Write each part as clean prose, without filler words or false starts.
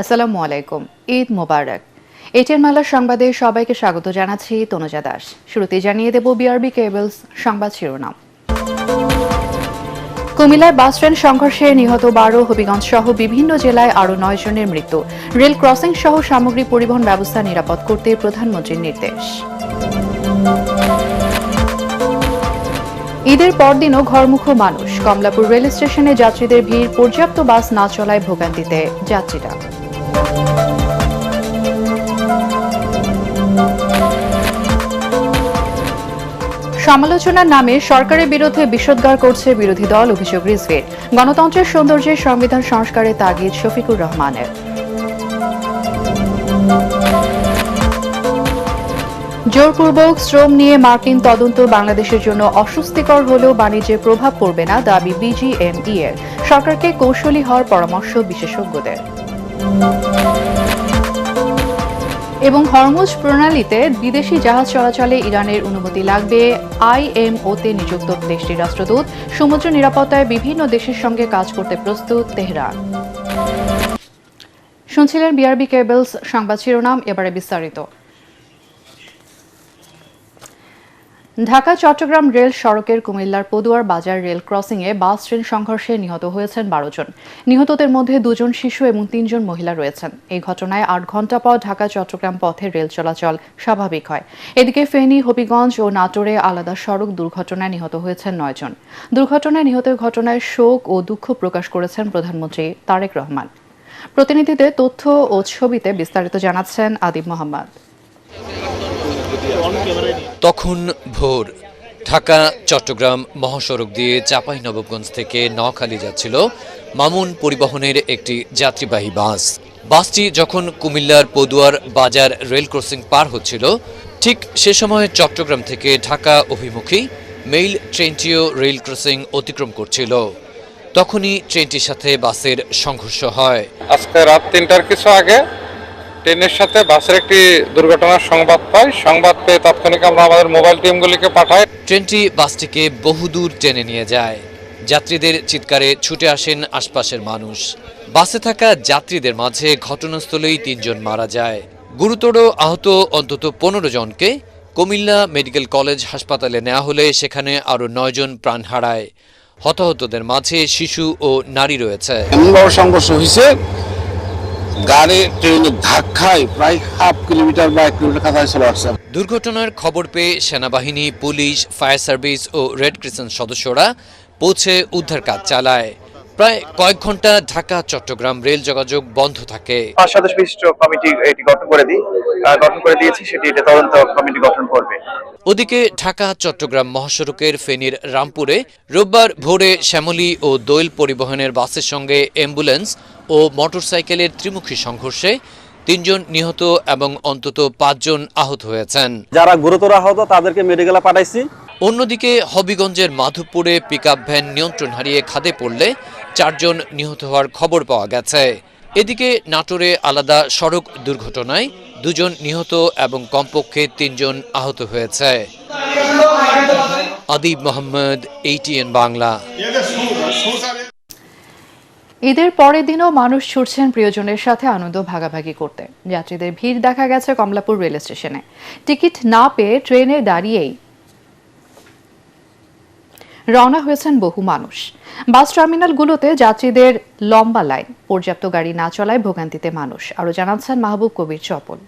আসসালামু আলাইকুম। ঈদ মোবারক। এটিএন বাংলার সংবাদে সবাইকে স্বাগত জানাচ্ছি তনুজা দাস। শুরুতেই জানিয়ে দেব বিআরবি কেবলস সংবাদ শিরোনাম। কুমিল্লায় বাস ট্রেন সংঘর্ষে নিহত 12, হবিগঞ্জ সহ বিভিন্ন জেলায় আরও 9 জনের মৃত্যু। রেল ক্রসিং সহ সামগ্রী পরিবহন ব্যবস্থা নিরাপদ করতে প্রধানমন্ত্রীর নির্দেশ। ঈদের পরদিনও ঘরমুখো মানুষ। কমলাপুর রেল স্টেশনে যাত্রীদের ভিড়, পর্যাপ্ত বাস না চলায় ভোগান্তিতে যাত্রীরা। সমালোচনার নামে সরকারের বিরুদ্ধে বিষোদ্গার করছে বিরোধী দল, অভিযোগ রিজভির। গণতন্ত্রের সৌন্দর্যে সংবিধান সংস্কারের তাগিদ শফিকুর রহমানের। জোরপূর্বক শ্রম নিয়ে মার্কিন তদন্ত বাংলাদেশের জন্য অস্বস্তিকর হলেও বাণিজ্যে প্রভাব পড়বে না, দাবি বিজিএমই এর। সরকারকে কৌশলী হওয়ার পরামর্শ বিশেষজ্ঞদের। এবং হরমুজ প্রণালীতে বিদেশি জাহাজ চলাচলে ইরানের অনুমতি লাগবে। আইএমওতে নিযুক্ত দেশটির রাষ্ট্রদূত। সমুদ্র নিরাপত্তায় বিভিন্ন দেশের সঙ্গে কাজ করতে প্রস্তুত তেহরান। শুনছিলেন বিআরবি কেবলস সংবাদ শিরোনাম, এবারে বিস্তারিত। ঢাকা চট্টগ্রাম রেল সড়কের কুমিল্লার পদুয়ার বাজার রেল ক্রসিংয়ে বাস ট্রেন সংঘর্ষে নিহত হয়েছেন 12 জন। নিহতদের মধ্যে 2 জন শিশু এবং 3 জন মহিলা রয়েছেন। এই ঘটনায় 8 ঘণ্টা পর ঢাকা চট্টগ্রাম পথে রেল চলাচল স্বাভাবিক হয়। এদিকে ফেনী, হবিগঞ্জ ও নাটোরে আলাদা সড়ক দুর্ঘটনায় নিহত হয়েছেন 9 জন। দুর্ঘটনায় নিহতের ঘটনায় শোক ও দুঃখ প্রকাশ করেছেন প্রধানমন্ত্রী তারেক রহমান। প্রতিনিধিদের তথ্য ও ছবিতে বিস্তারিত জানাচ্ছেন আদিব মোহাম্মদ। তখন ভোর। ঢাকা চট্টগ্রাম মহাসড়ক দিয়ে চাঁপাইনবাবগঞ্জ থেকে নোয়াখালী যাচ্ছিল মামুন পরিবহনের একটি যাত্রীবাহী বাস। বাসটি যখন কুমিল্লার পদুয়ার বাজার রেল ক্রসিং পার হচ্ছিল, ঠিক সে সময় চট্টগ্রাম থেকে ঢাকা অভিমুখী মেইল ট্রেনটিও রেল ক্রসিং অতিক্রম করছিল। তখনই ট্রেনটির সাথে বাসের সংঘর্ষ হয়। আজকে রাত 3টার কিছু আগে ট্রেনের সাথে বাসের একটি দুর্ঘটনার সংবাদ পেয়ে তাৎক্ষণিক আমরা আমাদের মোবাইল টিমগুলিকে পাঠাই। ট্রেনটি বাসটিকে বহুদূর টেনে নিয়ে যায়। যাত্রীদের চিৎকারে ছুটে আসেন আশপাশের মানুষ। বাসে থাকা যাত্রীদের মাঝে ঘটনাস্থলেই 3 জন মারা যায়। গুরুতর আহত অন্তত 15 জনকে কুমিল্লা মেডিকেল কলেজ হাসপাতালে নেওয়া হলে সেখানে আরও 9 জন প্রাণ হারায়। হতাহতদের মাঝে শিশু ও নারী রয়েছে। এমন বড় সংঘর্ষ হয়েছে, গাড়ি ট্রেনে ধাক্কায় প্রায় হাফ কিলোমিটার বা 1 কিলোমিটার কাছাকাছি চলে আসছে। দুর্ঘটনার খবর পেয়ে সেনাবাহিনী, পুলিশ, ফায়ার সার্ভিস ও রেড ক্রিসেন্ট সদস্যরা পৌঁছে উদ্ধার কাজ চালায়। প্রায় কয়েক ঘন্টা ঢাকা চট্টগ্রাম রেল যোগাযোগ বন্ধ থাকে। 5 সদস্য বিশিষ্ট কমিটি এটি গঠন করে দিয়েছি, সেটি এটা তদন্ত কমিটি গঠন করবে। ওদিকে ঢাকা চট্টগ্রাম মহাসড়কের ফেনীর রামপুরে রোববার ভোরে শ্যামলী ও দোয়েল পরিবহনের বাসের সঙ্গে অ্যাম্বুলেন্স ও মোটরসাইকেলের ত্রিমুখী সংঘর্ষে 3 জন নিহত এবং অন্তত 5 জন আহত হয়েছেন। যারা গুরুতর আহত তাদেরকে মেডিকেলে পাঠাইছি। অন্যদিকে হবিগঞ্জের মাধবপুরে পিকআপ ভ্যান নিয়ন্ত্রণ হারিয়ে খাদে পড়লে 4 জন নিহত হওয়ার খবর পাওয়া গেছে। এদিকে নাটোরে আলাদা সড়ক দুর্ঘটনায় 2 জন নিহত এবং কমপক্ষে 3 জন আহত হয়েছে। আদিব মোহাম্মদ, এটিএন বাংলা। ঈদের পরের দিনও মানুষ ছুটছেন প্রিয়জনের সাথে আনন্দ ভাগাভাগি করতে। যাত্রীদের ভিড় দেখা গেছে কমলাপুর রেল স্টেশনে। টিকিট না পেয়ে ট্রেনে দাঁড়িয়েই রওনা হয়েছেন বহু মানুষ। বাস টার্মিনালগুলোতে যাত্রীদের লম্বা লাইন, পর্যাপ্ত গাড়ি না চলায় ভোগান্তিতে মানুষ। আরও জানাচ্ছেন মাহবুব কবির চপল।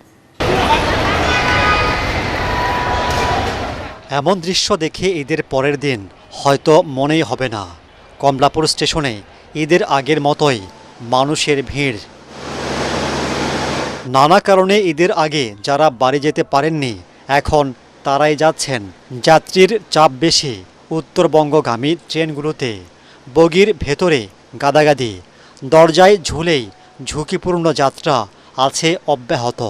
এমন দৃশ্য দেখে ঈদের পরের দিন হয়তো মনেই হবে না, কমলাপুর স্টেশনে ঈদের আগের মতোই মানুষের ভিড়। নানা কারণে ঈদের আগে যারা বাড়ি যেতে পারেননি, এখন তারাই যাচ্ছেন। যাত্রীর চাপ বেশি উত্তরবঙ্গগামী ট্রেনগুলোতে। বগির ভেতরে গাদাগাদি, দরজায় ঝুলেই ঝুঁকিপূর্ণ যাত্রা আছে অব্যাহত।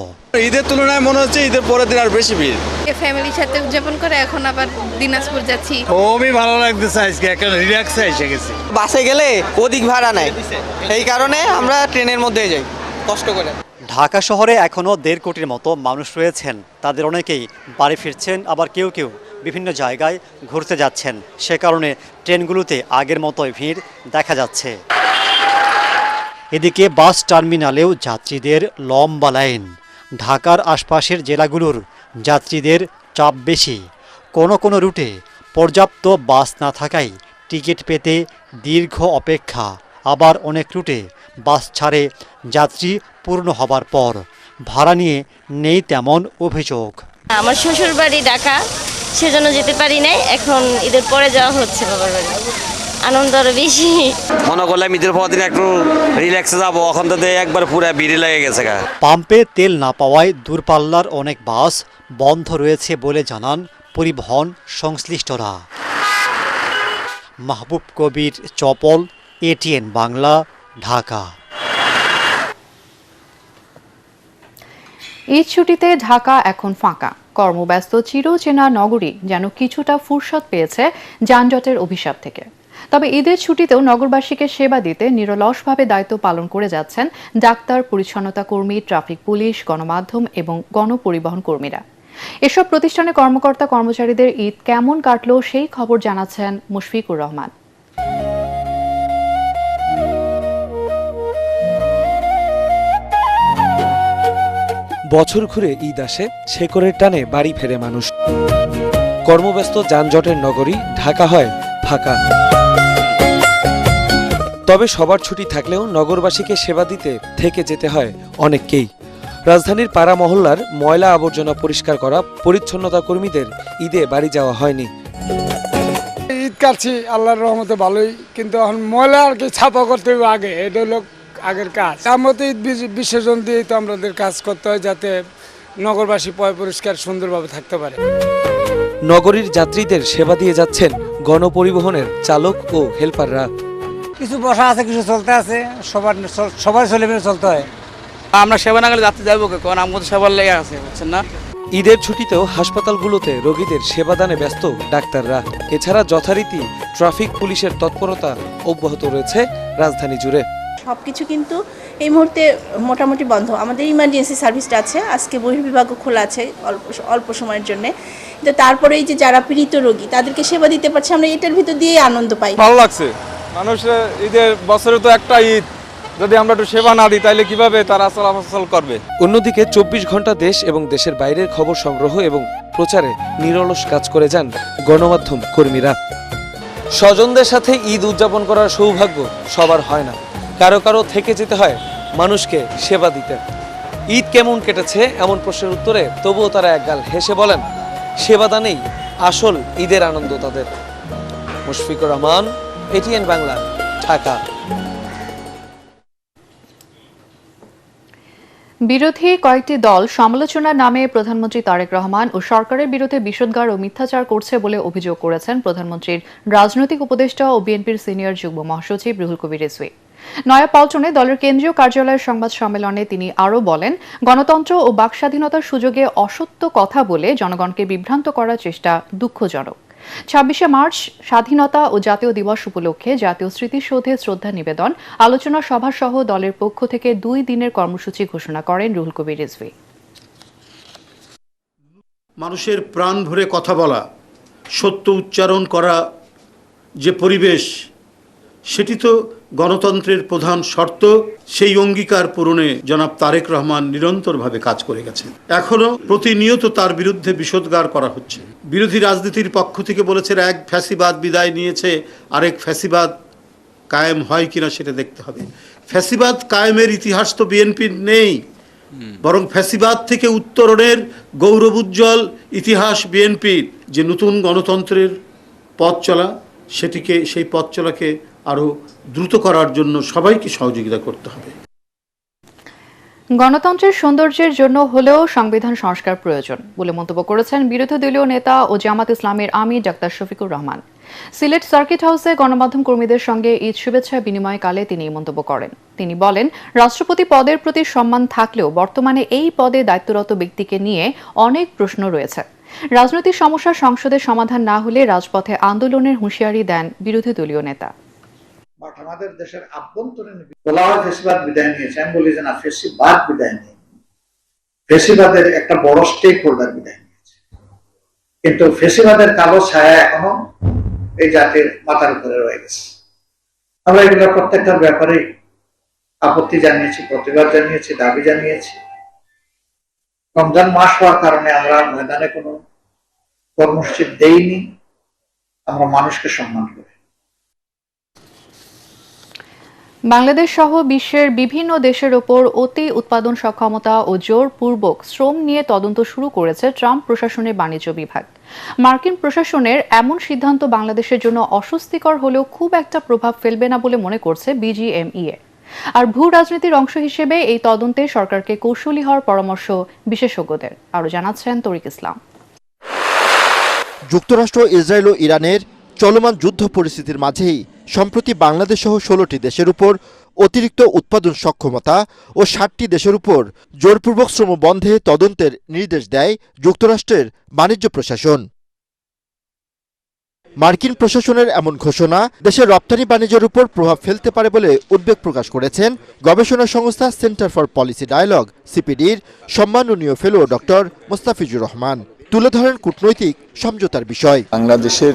ঈদের তুলনায় মনে হচ্ছে ঈদের পরের দিন আর বেশি ভিড়। ফ্যামিলির সাথে উদযাপন করে এখন আবার দিনাজপুর যাচ্ছি। খুবই ভালো লাগতেছে, আজকে একটা রিল্যাক্সে এসে গেছি। বাসে গেলে অধিক ভাড়া নেয়, এই কারণে আমরা ট্রেনের মধ্যে যাই কষ্ট করে। ঢাকা শহরে এখনও 1.5 কোটির মতো মানুষ রয়েছেন। তাদের অনেকেই বাড়ি ফিরছেন, আবার কেউ কেউ বিভিন্ন জায়গায় ঘুরতে যাচ্ছেন। সে কারণে ট্রেনগুলোতে আগের মতোই ভিড় দেখা যাচ্ছে। এদিকে বাস টার্মিনালেও যাত্রীদের লম্বা লাইন। ঢাকার আশপাশের জেলাগুলোর যাত্রীদের চাপ বেশি। কোনো কোনো রুটে পর্যাপ্ত বাস না থাকায় টিকিট পেতে দীর্ঘ অপেক্ষা। আবার অনেক রুটে বাস ছাড়ে যাত্রী পূর্ণ হবার পর। ভাড়া নিয়ে নেই তেমন অভিযোগ। আমার শ্বশুর বাড়ি ঢাকা, সেজন্য যেতে পারি নাই। এখন ঈদের পরে যাওয়া হচ্ছে বাবার বাড়ি, আনন্দ আরো বেশি। মনে করলাম ঈদের পর দিন একটু রিল্যাক্সে যাবো, এখন তো একবার পুরো ভিড়ে লেগে গেছে। পাম্পে তেল না পাওয়ায় দূরপাল্লার অনেক বাস বন্ধ রয়েছে বলে জানান পরিবহন সংশ্লিষ্টরা। মাহবুব কবির, চপল, এটিএন বাংলা, ঢাকা। ঈদ ছুটিতে ঢাকা এখন ফাঁকা। কর্মব্যস্ত চিরচেনা নগরী যেন কিছুটা ফুরসত পেয়েছে যানজটের অভিশাপ থেকে। তবে ঈদের ছুটিতেও নগরবাসীকে সেবা দিতে নিরলসভাবে দায়িত্ব পালন করে যাচ্ছেন ডাক্তার, পরিচ্ছন্নতা কর্মী, ট্রাফিক পুলিশ, গণমাধ্যম এবং গণপরিবহন কর্মীরা। এসব প্রতিষ্ঠানে কর্মকর্তা কর্মচারীদের ঈদ কেমন কাটলো সেই খবর জানাচ্ছেন মুশফিকুর রহমান। বছর ঘুরে ঈদ আসে, শেকড়ের টানে বাড়ি ফেরে মানুষ। কর্মব্যস্ত যানজটের নগরী ঢাকা হয় ফাঁকা। তবে সবার ছুটি থাকলেও নগরবাসীকে সেবা দিতে থেকে যেতে হয় অনেককেই। রাজধানীর পাড়া মহল্লার ময়লা আবর্জনা পরিষ্কার করা পরিচ্ছন্নতা কর্মীদের ঈদে বাড়ি যাওয়া হয়নি। ঈদ কাটছি আল্লাহর রহমতে ভালোই, কিন্তু এখন ময়লা আর কি ছাপা করতে হবে আগে, এটা হলো আগের কাজ। তার মধ্যে ঈদ বিসর্জন দিয়ে তো আমাদের কাজ করতে হয় যাতে নগরবাসী পরিষ্কার সুন্দরভাবে থাকতে পারে। নগরীর যাত্রীদের সেবা দিয়ে যাচ্ছেন গণপরিবহনের চালক ও হেল্পাররা। কিছু বসা আছে, কিছু চলতে আছে, সবার চলে মিলে চলতে হয়। আমরা সেবা না গেলে যাত্রী যাবো, কারণ আমাদের সেবার লেগে আছে, বুঝছেন না। ঈদের ছুটিতেও হাসপাতালগুলোতে রোগীদের সেবাদানে ব্যস্ত ডাক্তাররা। এছাড়া যথারীতি ট্রাফিক পুলিশের তৎপরতা অব্যাহত রয়েছে রাজধানী জুড়ে। সবকিছু কিন্তু এই মুহূর্তে মোটামুটি বন্ধ। আমাদের ইমার্জেন্সি সার্ভিসটা আছে, আজকে বহির্বিভাগও খোলা আছে অল্প সময়ের জন্য। কিন্তু তারপরে এই যে যারা পীড়িত রোগী তাদেরকে সেবা দিতে পারছি, আমরা এটার ভিতর দিয়ে আনন্দ পাই। ভালো লাগছে। মানুষের ঈদের বছরে তো একটা ঈদ, যদি আমরা একটু সেবা না দিই তাহলে কিভাবে তারা চলাচল করবে। অন্যদিকে 24 ঘন্টা দেশ এবং দেশের বাইরের খবর সংগ্রহ এবং প্রচারে নিরলস কাজ করে যান গণমাধ্যম কর্মীরা। স্বজনদের সাথে ঈদ উদযাপন করার সৌভাগ্য সবার হয় না, কারো কারো থেকে যেতে হয় মানুষকে সেবা দিতে। ঈদ কেমন কেটেছে এমন প্রশ্নের উত্তরে তবুও তারা একগাল হেসে বলেন, সেবাদানেই আসল ঈদের আনন্দ তাদের। মুশফিকুর রহমান, এটিএন বাংলা, ঢাকা। বিরোধী কয়েকটি দল সমালোচনার নামে প্রধানমন্ত্রী তারেক রহমান ও সরকারের বিরুদ্ধে বিষোদ্গার ও মিথ্যাচার করছে বলে অভিযোগ করেছেন প্রধানমন্ত্রীর রাজনৈতিক উপদেষ্টা ও বিএনপির সিনিয়র যুগ্ম মহাসচিব রুহুল কবির রিজভী। নয়াপল্টনে দলের কেন্দ্রীয় কার্যালয়ের সংবাদ সম্মেলনে তিনি আরও বলেন, গণতন্ত্র ও বাকস্বাধীনতার সুযোগে অসত্য কথা বলে জনগণকে বিভ্রান্ত করার চেষ্টা দুঃখজনক। 26শে মার্চ স্বাধীনতা ও জাতীয় দিবস উপলক্ষে জাতীয় স্মৃতিসৌধে শ্রদ্ধা নিবেদন, আলোচনা সভা সহ দলের পক্ষ থেকে 2 দিনের কর্মসূচি ঘোষণা করেন রুহুল কবির রিজভী। মানুষের প্রাণ ভরে কথা বলা, সত্য উচ্চারণ করা যে পরিবেশ, সেটি তো গণতন্ত্রের প্রধান শর্ত। সেই অঙ্গীকার পূরণে জনাব তারেক রহমান নিরন্তরভাবে কাজ করে গেছেন। এখনো প্রতিনিয়ত তার বিরুদ্ধে বিষোদ্গার করা হচ্ছে। বিরোধী রাজনীতির পক্ষ থেকে বলেছে এক ফ্যাসিবাদ বিদায় নিয়েছে, আরেক ফ্যাসিবাদ কায়েম হয় কিনা সেটা দেখতে হবে। ফ্যাসিবাদ কায়েমের ইতিহাস তো বিএনপির নেই, বরং ফ্যাসিবাদ থেকে উত্তরণের গৌরবোজ্জ্বল ইতিহাস বিএনপির। যে নতুন গণতন্ত্রের পথ চলা, সেই পথ চলাকে আরো দ্রুত করার জন্য সবাইকে সহযোগিতা করতে হবে। গণতন্ত্রের সৌন্দর্যের জন্য হলেও সংবিধান সংস্কার প্রয়োজন বলে মন্তব্য করেছেন বিরোধী দলীয় নেতা ও জামাত ইসলামের আমির ডাক্তার শফিকুর রহমান। সিলেট সার্কিট হাউসে গণমাধ্যম কর্মীদের সঙ্গে ঈদ শুভেচ্ছা বিনিময়কালে তিনি এই মন্তব্য করেন। তিনি বলেন, রাষ্ট্রপতি পদের প্রতি সম্মান থাকলেও বর্তমানে এই পদে দায়িত্বরত ব্যক্তিকে নিয়ে অনেক প্রশ্ন রয়েছে। রাজনৈতিক সমস্যার সংসদে সমাধান না হলে রাজপথে আন্দোলনের হুঁশিয়ারি দেন বিরোধী দলীয় নেতা। আমাদের দেশের আভ্যন্তরীণ ফেসিবাদ বিদায় নিয়েছে, আমি বলি যে না, ফেসিবাদ বিদায় নিয়ে ফেসিবাদের একটা বড় স্টেক হোল্ডার বিদায় নিয়েছে, কিন্তু ফেসিবাদের কালো ছায়া এখনো এই জাতির মাথার উপরে রয়ে গেছে। আমরা এগুলো প্রত্যেকটার ব্যাপারে আপত্তি জানিয়েছি, প্রতিবাদ জানিয়েছি, দাবি জানিয়েছি। রমজান মাস হওয়ার কারণে আমরা ময়দানে কোনো কর্মসূচি দেইনি, আমরা মানুষকে সম্মান করি। বাংলাদেশ সহ বিশ্বের বিভিন্ন দেশের ওপর অতি উৎপাদন সক্ষমতা ও জোরপূর্বক শ্রম নিয়ে তদন্ত শুরু করেছে ট্রাম্প প্রশাসনের বাণিজ্য বিভাগ। মার্কিন প্রশাসনের এমন সিদ্ধান্ত বাংলাদেশের জন্য অস্বস্তিকর হলেও খুব একটা প্রভাব ফেলবে না বলে মনে করছে বিজিএমইএ। আর ভূ রাজনীতির অংশ হিসেবে এই তদন্তে সরকারকে কৌশলী হওয়ার পরামর্শ বিশেষজ্ঞদের। আরও জানাচ্ছেন তরিক ইসলাম। যুক্তরাষ্ট্র, ইসরায়েল ও ইরানের চলমান যুদ্ধ পরিস্থিতির মাঝেই সম্প্রতি বাংলাদেশ সহ 16টি দেশের উপর অতিরিক্ত উৎপাদন সক্ষমতা ও 60টি দেশের উপর জোরপূর্বক শ্রম বন্ধে তদন্তের নির্দেশ দেয় যুক্তরাষ্ট্রের বাণিজ্য প্রশাসন। মার্কিন প্রশাসনের এমন ঘোষণা দেশের রপ্তানি বাণিজ্যের উপর প্রভাব ফেলতে পারে বলে উদ্বেগ প্রকাশ করেছেন গবেষণা সংস্থা সেন্টার ফর পলিসি ডায়ালগ সিপিডির সম্মাননীয় ফেলো ডক্টর মোস্তাফিজুর রহমান। তুলে ধরেন কূটনৈতিক সমঝোতার বিষয়। বাংলাদেশের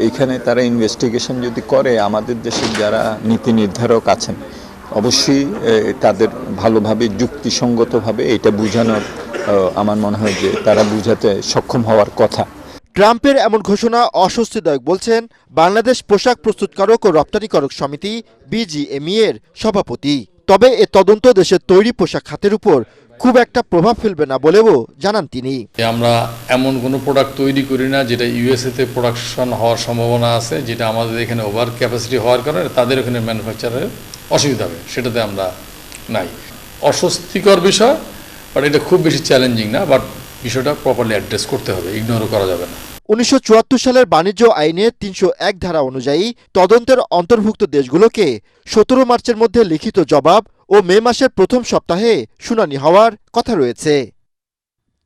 এইখানে তারা ইনভেস্টিগেশন যদি করে, আমাদের দেশের যারা নীতি নির্ধারক আছেন অবশ্যই তাদের ভালোভাবে যুক্তিসঙ্গতভাবে এটা বোঝানোর আমার মনে হয় যে তারা বুঝাতে সক্ষম হওয়ার কথা। ট্রাম্পের এমন ঘোষণা অস্বস্তিদায়ক বলছেন বাংলাদেশ পোশাক প্রস্তুতকারক ও রপ্তানিকারক সমিতি বিজিএমইএ এর সভাপতি। তবে এ তদন্ত দেশের তৈরি পোশাক খাতের উপর খুব একটা প্রভাব ফেলবে না বলেও জানান তিনি। আমরা এমন কোনো প্রোডাক্ট তৈরি করি না যেটা ইউএসএতে প্রোডাকশন হওয়ার সম্ভাবনা আছে, যেটা আমাদের এখানে ওভার ক্যাপাসিটি হওয়ার কারণে তাদের ওখানে ম্যানুফ্যাকচারের অসুবিধা হবে, সেটাতে আমরা নাই। অস্বস্তিকর বিষয়, বাট এটা খুব বেশি চ্যালেঞ্জিং না, বাট বিষয়টা প্রপারলি অ্যাড্রেস করতে হবে, ইগনোরও করা যাবে না। 1974 সালের বাণিজ্য আইনের 301 ধারা অনুযায়ী তদন্তের অন্তর্ভুক্ত দেশগুলোকে 17 মার্চের মধ্যে লিখিত জবাব ও মে মাসের প্রথম সপ্তাহে শুনানি হওয়ার কথা রয়েছে।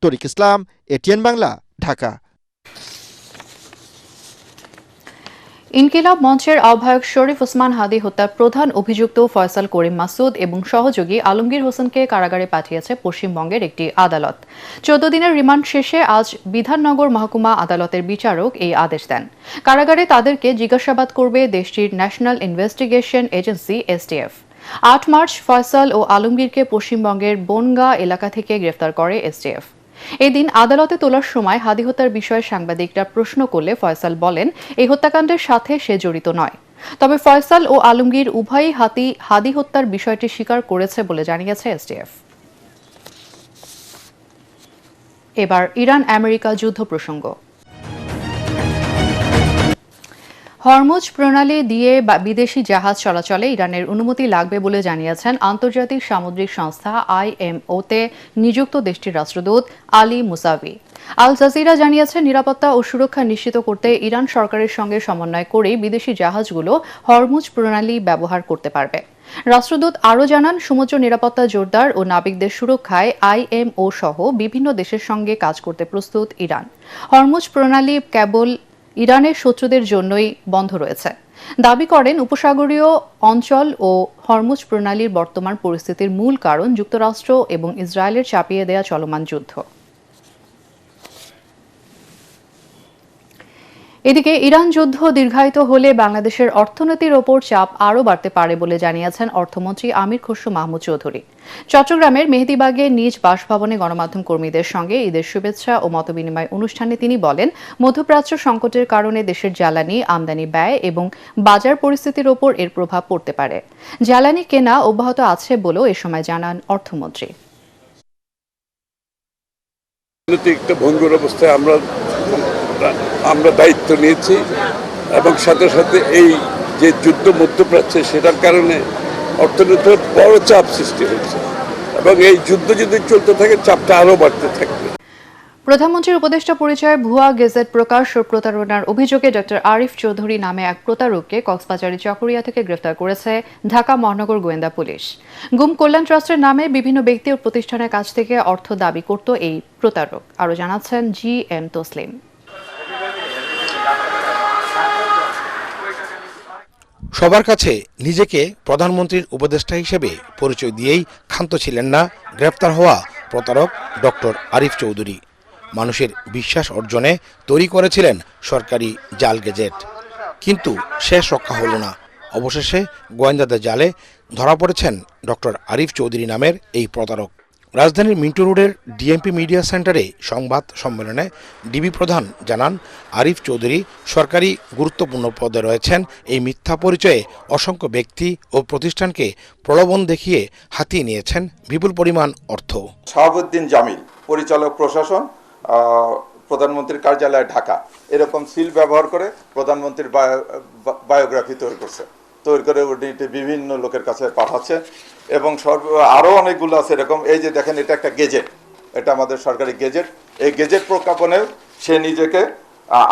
তরিক ইসলাম, এটিএন বাংলা, ঢাকা। ইনকিলাব মঞ্চের আহ্বায়ক শরীফ ওসমান হাদী হত্যার প্রধান অভিযুক্ত ফয়সাল করিম মাসুদ এবং সহযোগী আলমগীর হোসেনকে কারাগারে পাঠিয়েছে পশ্চিমবঙ্গের একটি আদালত। 14 দিনের রিমান্ড শেষে আজ বিধাননগর মহকুমা আদালতের বিচারক এই আদেশ দেন। কারাগারে তাদেরকে জিজ্ঞাসাবাদ করবে দেশটির national investigation agency STF. 8 March Faisal ও আলমগীরকে পশ্চিমবঙ্গের বনগাঁ এলাকা থেকে গ্রেফতার করে এসটিএফ। এদিন আদালতে তোলার সময় হাদী হত্যার বিষয়ে সাংবাদিকরা প্রশ্ন করলে ফয়সাল বলেন এই হত্যাকাণ্ডের সাথে সে জড়িত নয়। তবে ফয়সাল ও আলমগীর উভয়ই হাদী হত্যার বিষয়টি স্বীকার করেছে বলে জানিয়েছে এসটিএফ। এবার ইরান আমেরিকা যুদ্ধ প্রসঙ্গ। হরমুজ প্রণালী দিয়ে বিদেশি জাহাজ চলাচলে ইরানের অনুমতি লাগবে বলে জানিয়েছেন আন্তর্জাতিক সামুদ্রিক সংস্থা আইএমওতে নিযুক্ত দেশটির রাষ্ট্রদূত আলী মুসাভি। আল জাজিরা জানিয়েছে নিরাপত্তা ও সুরক্ষা নিশ্চিত করতে ইরান সরকারের সঙ্গে সমন্বয় করেই বিদেশি জাহাজগুলো হরমুজ প্রণালী ব্যবহার করতে পারবে। রাষ্ট্রদূত আরও জানান সমুদ্র নিরাপত্তা জোরদার ও নাবিকদের সুরক্ষায় আইএমও সহ বিভিন্ন দেশের সঙ্গে কাজ করতে প্রস্তুত ইরান। হরমুজ প্রণালী কেবল ইরানের শত্রুদের জন্যই বন্ধ রয়েছে। দাবি করেন উপসাগরীয় অঞ্চল ও হরমুজ প্রণালীর বর্তমান পরিস্থিতির মূল কারণ যুক্তরাষ্ট্র এবং ইসরায়েলের চাপিয়ে দেয়া চলমান যুদ্ধ। এদিকে ইরান যুদ্ধ দীর্ঘায়িত হলে বাংলাদেশের অর্থনীতির ওপর চাপ আরও বাড়তে পারে বলে জানিয়েছেন অর্থমন্ত্রী আমির খসরু মাহমুদ চৌধুরী। চট্টগ্রামের মেহেদীবাগে নিজ বাসভবনে গণমাধ্যম কর্মীদের সঙ্গে ঈদের শুভেচ্ছা ও মতবিনিময় অনুষ্ঠানে তিনি বলেন মধ্যপ্রাচ্য সংকটের কারণে দেশের জ্বালানি আমদানি ব্যয় এবং বাজার পরিস্থিতির ওপর এর প্রভাব পড়তে পারে। জ্বালানি কেনা অব্যাহত আছে বলেও এ সময় জানান অর্থমন্ত্রী। একটা ভঙ্গুর অবস্থায় আমরা দায়িত্ব নিয়েছি এবং সাথে সাথে এই যে যুদ্ধ মধ্যপ্রাচ্যে সেটার কারণে অর্থনীতির বড় চাপ সৃষ্টি হয়েছে এবং এই যুদ্ধ যদি চলতে থাকে চাপটা আরও বাড়তে থাকবে। প্রধানমন্ত্রীর উপদেষ্টা পরিচয়ে ভুয়া গেজেট প্রকাশ ও প্রতারণার অভিযোগে ডক্টর আরিফ চৌধুরী নামে এক প্রতারককে কক্সবাজারের চকরিয়া থেকে গ্রেফতার করেছে ঢাকা মহানগর গোয়েন্দা পুলিশ। গুম কল্যাণ ট্রাস্টের নামে বিভিন্ন ব্যক্তি ও প্রতিষ্ঠানের কাছ থেকে অর্থ দাবি করত এই প্রতারক। আরও জানাচ্ছেন জি এম তসলিম। সবার কাছে নিজেকে প্রধানমন্ত্রীর উপদেষ্টা হিসেবে পরিচয় দিয়েই ক্ষান্ত ছিলেন না গ্রেফতার হওয়া প্রতারক ডক্টর আরিফ চৌধুরী। মানুষের বিশ্বাস অর্জনে তৈরি করেছিলেন সরকারি জাল গেজেট, কিন্তু শেষ রক্ষা হল না। অবশেষে গোয়েন্দাদের জালে ধরা পড়েছেন ডক্টর আরিফ চৌধুরী নামের এই প্রতারক। রাজধানীর মিন্টো রোডের ডিএমপি মিডিয়া সেন্টারে সংবাদ সম্মেলনে ডিবি প্রধান জানান, আরিফ চৌধুরী সরকারি গুরুত্বপূর্ণ পদে রয়েছেন। এই মিথ্যা পরিচয়ে অসংখ্য ব্যক্তি ও প্রতিষ্ঠানকে প্রলোভন দেখিয়ে হাতিয়ে নিয়েছেন বিপুল পরিমাণ অর্থ। শাহাবুদ্দিন জামিল, পরিচালক প্রশাসন, প্রধানমন্ত্রীর কার্যালয় ঢাকা, এরকম সিল ব্যবহার করে প্রধানমন্ত্রীর বায়োগ্রাফি তৈরি করে বিভিন্ন লোকের কাছে পাঠাচ্ছে এবং আরও অনেকগুলো আছে এরকম। এই যে দেখেন, এটা একটা গেজেট, এটা আমাদের সরকারি গেজেট। এই গেজেট প্রজ্ঞাপনে সে নিজেকে,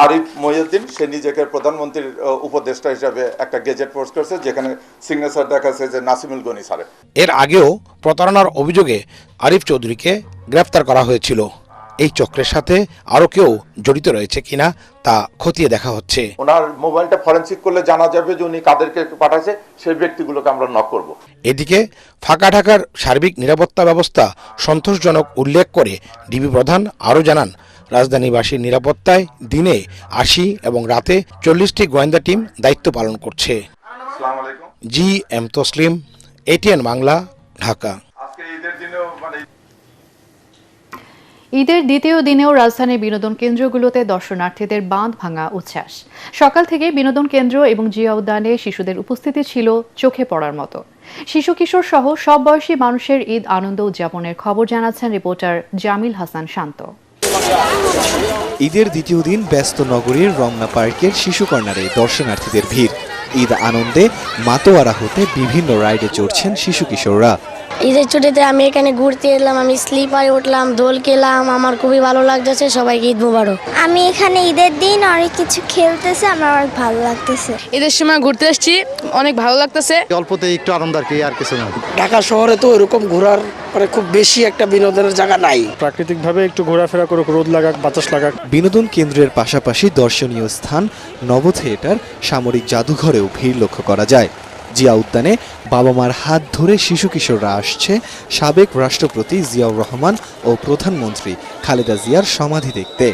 আরিফ মহিউদ্দিন, সে নিজেকে প্রধানমন্ত্রীর উপদেষ্টা হিসাবে একটা গেজেট পোস্ট করছে, যেখানে সিগনেচার দেখাচ্ছে যে নাসিমুল গনি স্যারের। এর আগেও প্রতারণার অভিযোগে আরিফ চৌধুরীকে গ্রেফতার করা হয়েছিল। এই চক্রের সাথে আরো কেউ জড়িত রয়েছে কিনা তা খতিয়ে দেখা হচ্ছে। ওনার মোবাইলটা ফরেনসিক করলে জানা যাবে যে উনি কাদেরকে পাঠাইছে, সেই ব্যক্তিগুলোকে আমরা নক করব। এদিকে ফাঁকা ঢাকার সার্বিক নিরাপত্তা ব্যবস্থা সন্তোষজনক উল্লেখ করে ডিবি প্রধান আরও জানান, রাজধানীবাসীর নিরাপত্তায় দিনে 80 এবং রাতে 40টি গোয়েন্দা টিম দায়িত্ব পালন করছে। G M Taslim, ATN Bangla, Dhaka. ঈদের দ্বিতীয় দিনেও রাজধানীর বিনোদন কেন্দ্রগুলোতে দর্শনার্থীদের বাঁধ ভাঙা উচ্ছ্বাস। সকাল থেকে বিনোদন কেন্দ্র এবং জিয়া উদ্যানে শিশুদের উপস্থিতি ছিল চোখে পড়ার মতো। শিশু কিশোর সহ সব বয়সী মানুষের ঈদ আনন্দ উদযাপনের খবর জানাচ্ছেন রিপোর্টার জামিল হাসান শান্ত। ঈদের দ্বিতীয় দিন ব্যস্ত নগরীর রমনা পার্কের শিশু কর্নারে দর্শনার্থীদের ভিড়। ঈদ আনন্দে মাতোয়ারা হতে বিভিন্ন রাইডে চড়ছেন শিশু কিশোররা। ঈদের ছুটিতে আমি এখানে ঘুরতে এলাম, আমি স্লিপারে উঠলাম, দোল খেলাম, আমার খুবই ভালো লাগতেছে। সবাইকে ঈদ মুবারক। আমি এখানে ঈদের দিন অনেক কিছু খেলতেছে, আমার অনেক ভালো লাগতেছে। ঈদের সময় ঘুরতে এসেছি, অনেক ভালো লাগতেছে। অল্পতে একটু আনন্দ আর কি, আর কিছু না। ঢাকা শহরে তো এরকম ঘোরার খুব বেশি একটা বিনোদনের জায়গা নাই। প্রাকৃতিকভাবে একটু ঘোরাফেরা করুক, রোদ লাগাক, বাতাস লাগাক। বিনোদন কেন্দ্রের পাশাপাশি দর্শনীয় স্থান নব থিয়েটার, সামরিক জাদুঘরেও ভিড় লক্ষ্য করা যায়। জিয়া উদ্যানে বাবা মার হাত ধরে শিশু কিশোররা আসছে সাবেক রাষ্ট্রপতি জিয়াউর রহমান ও প্রধানমন্ত্রী খালেদা জিয়ার সমাধি দেখতে।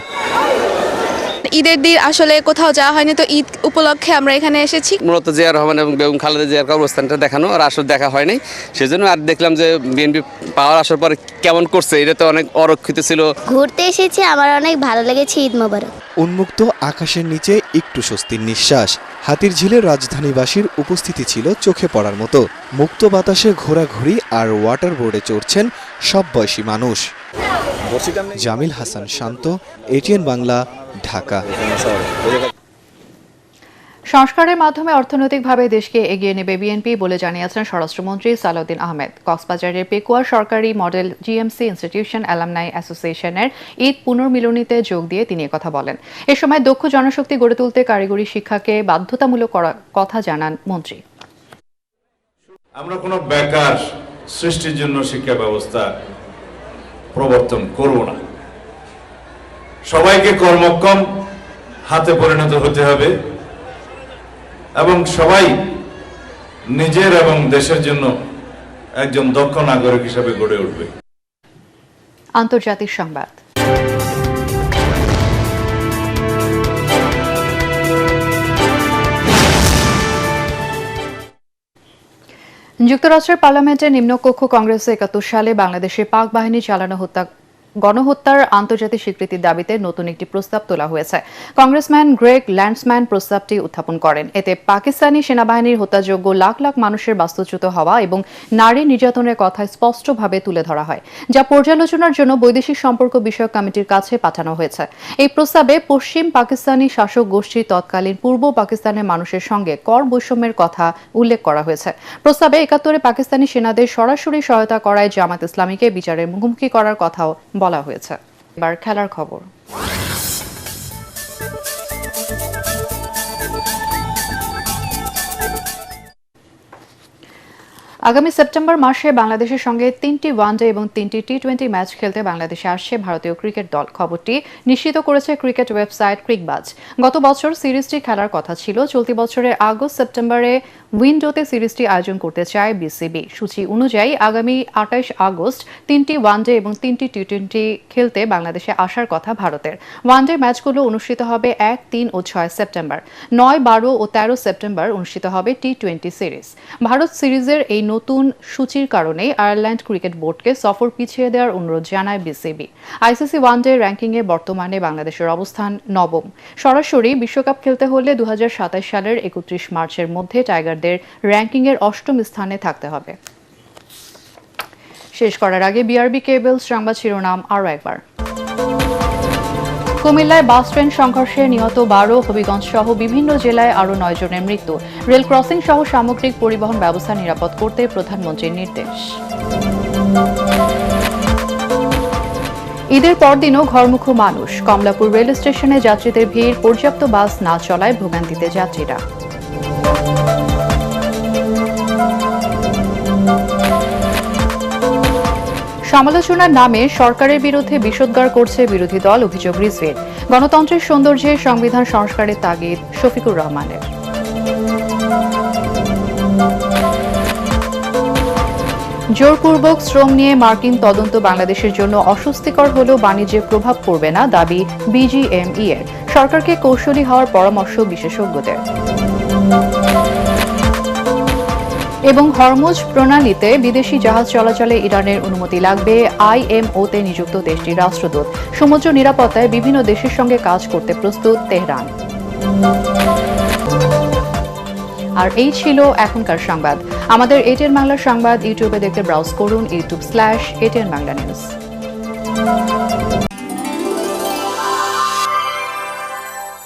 ঈদের দিন আসলে কোথাও যাওয়া হয়নি, তো ঈদ উপলক্ষে আমরা এখানে এসেছি। মূলত জিয়া রহমান এবং বেগম খালেদা জিয়ার কবরস্থানটা দেখানো, আর আসলে দেখা হয়নি, সেজন্য আর দেখলাম যে বিএনপি পাওয়ার আসার পরে কেমন করছে, এটা তো অনেক অরক্ষিত ছিল। ঘুরতে এসেছি, আমার অনেক ভালো লেগেছে। ঈদ মোবারক। উন্মুক্ত আকাশের নিচে একটু স্বস্তির নিঃশ্বাস। হাতিরঝিলে রাজধানীবাসীর উপস্থিতি ছিল চোখে পড়ার মতো। মুক্ত বাতাসে ঘোরাঘুরি আর ওয়াটার বোর্ডে চড়ছেন সব বয়সী মানুষ। জামিল হাসান শান্ত, এটিএন বাংলা, ঢাকা। সংস্কারের মাধ্যমে অর্থনৈতিকভাবে দেশকে এগিয়ে নেবে বিএনপি বলে জানিয়েছেন স্বরাষ্ট্রমন্ত্রী সালাউদ্দিন আহমেদ। কক্সবাজারের পেকুয়ার সরকারি মডেল জিএমসি ইনস্টিটিউশন অ্যালামনাই অ্যাসোসিয়েশনের ঈদ পুনর্মিলনীতে যোগ দিয়ে তিনি কথা বলেন। এ সময় দক্ষ জনশক্তি গড়ে তুলতে কারিগরি শিক্ষাকে বাধ্যতামূলক করার কথা জানান মন্ত্রী। আমরা কোনো বেকার সৃষ্টির জন্য শিক্ষা ব্যবস্থা প্রবর্তন করব না। সবাইকে কর্মক্ষম হাতে পরিণত হতে হবে এবং সবাই নিজের এবং দেশের জন্য একজন দক্ষ নাগরিক হিসেবে গড়ে উঠবে। আন্তর্জাতিক সংবাদ। যুক্তরাষ্ট্রের পার্লামেন্টের নিম্নকক্ষ কংগ্রেসে ৭১ সালে বাংলাদেশে পাক বাহিনী চালানো গণহত্যার আন্তর্জাতিক স্বীকৃতির দাবিতে নতুন একটি প্রস্তাব তোলা হয়েছে। কংগ্রেসম্যান গ্রেগ ল্যান্ডসম্যান প্রস্তাবটি উত্থাপন করেন। এতে পাকিস্তানি সেনাবাহিনীর হত্যাযোগ্য লাখ লাখ মানুষের বাস্তুচ্যুত হওয়া এবং নারী নির্যাতনের কথা স্পষ্টভাবে তুলে ধরা হয়, যা পর্যালোচনার জন্য বৈদেশিক সম্পর্ক বিষয়ক কমিটির কাছে পাঠানো হয়েছে। এই প্রস্তাবে পশ্চিম পাকিস্তানি শাসক গোষ্ঠীর তৎকালীন পূর্ব পাকিস্তানের মানুষের সঙ্গে কর বৈষম্যের কথা উল্লেখ করা হয়েছে। প্রস্তাবে ৭১-এ পাকিস্তানি সেনাদের সরাসরি সহায়তা করায় জামাত ইসলামীকে বিচারের মুখোমুখি করার কথাও বলা হয়েছে। এবার খেলার খবর। আগামী সেপ্টেম্বর মাসে বাংলাদেশের সঙ্গে 3টি ওয়ানডে এবং 3টি টি-20 ম্যাচ খেলতে বাংলাদেশে আসছে ভারতীয় ক্রিকেট দল। খবরটি নিশ্চিত করেছে ক্রিকেট ওয়েবসাইট ক্রিকবাজ। গত বছর সিরিজটি খেলার কথা ছিল। চলতি বছরের আগস্ট সেপ্টেম্বরে উইন্ডোতে সিরিজটি আয়োজন করতে চায় বিসিবি। সূচি অনুযায়ী আগামী 28 আগস্ট 3টি ওয়ানডে এবং 3টি টি-20 খেলতে বাংলাদেশে আসার কথা ভারতের। ওয়ানডে ম্যাচগুলো অনুষ্ঠিত হবে 1, 3 ও 6 সেপ্টেম্বর। 9, 12 ও 13 সেপ্টেম্বর অনুষ্ঠিত হবে টি-20 সিরিজ। ভারত সিরিজের এই নতুন সূচির কারণে আয়ারল্যান্ড ক্রিকেট বোর্ডকে সফর পিছিয়ে দেওয়ার অনুরোধ জানায় বিসিবি। আইসিসি ওয়ানডে র্যাঙ্কিংয়ে বর্তমানে বাংলাদেশের অবস্থান 9ম। সরাসরি বিশ্বকাপ খেলতে হলে 2027 সালের 31 মার্চের মধ্যে টাইগারদের র্যাঙ্কিংয়ের 8ম স্থানে থাকতে হবে। শেষ করার আগে বিআরবি কেবলস সংবাদ শিরোনাম আরও একবার। কুমিল্লায় বাস ট্রেন সংঘর্ষে নিহত 12, হবিগঞ্জ সহ বিভিন্ন জেলায় আরও 9 জনের মৃত্যু। রেল ক্রসিং সহ সামগ্রিক পরিবহন ব্যবস্থা নিরাপদ করতে প্রধানমন্ত্রীর নির্দেশ। ঈদের পরদিনও ঘরমুখো মানুষ। কমলাপুর রেল স্টেশনে যাত্রীদের ভিড়, পর্যাপ্ত বাস না চলায় ভোগান্তিতে যাত্রীরা। সমালোচনার নামে সরকারের বিরুদ্ধে বিষোদ্গার করছে বিরোধী দল, অভিযোগ রিজভীর। গণতন্ত্রের সৌন্দর্যে সংবিধান সংস্কারের তাগিদ শফিকুর রহমানের। জোরপূর্বক শ্রম নিয়ে মার্কিন তদন্ত বাংলাদেশের জন্য অস্বস্তিকর হলেও বাণিজ্যে প্রভাব পড়বে না, দাবি বিজিএমই এর। সরকারকে কৌশলী হওয়ার পরামর্শ বিশেষজ্ঞদের। এবং হরমুজ প্রণালীতে বিদেশি জাহাজ চলাচলে ইরানের অনুমতি লাগবে, আইএমওতে নিযুক্ত দেশটির রাষ্ট্রদূত। সমুদ্র নিরাপত্তায় বিভিন্ন দেশের সঙ্গে কাজ করতে প্রস্তুত তেহরান। আর এই ছিল এখনকার সংবাদ। আমাদের এটিএন বাংলার সংবাদ ইউটিউবে দেখতে ব্রাউজ করুন youtube/ATN Bangla News।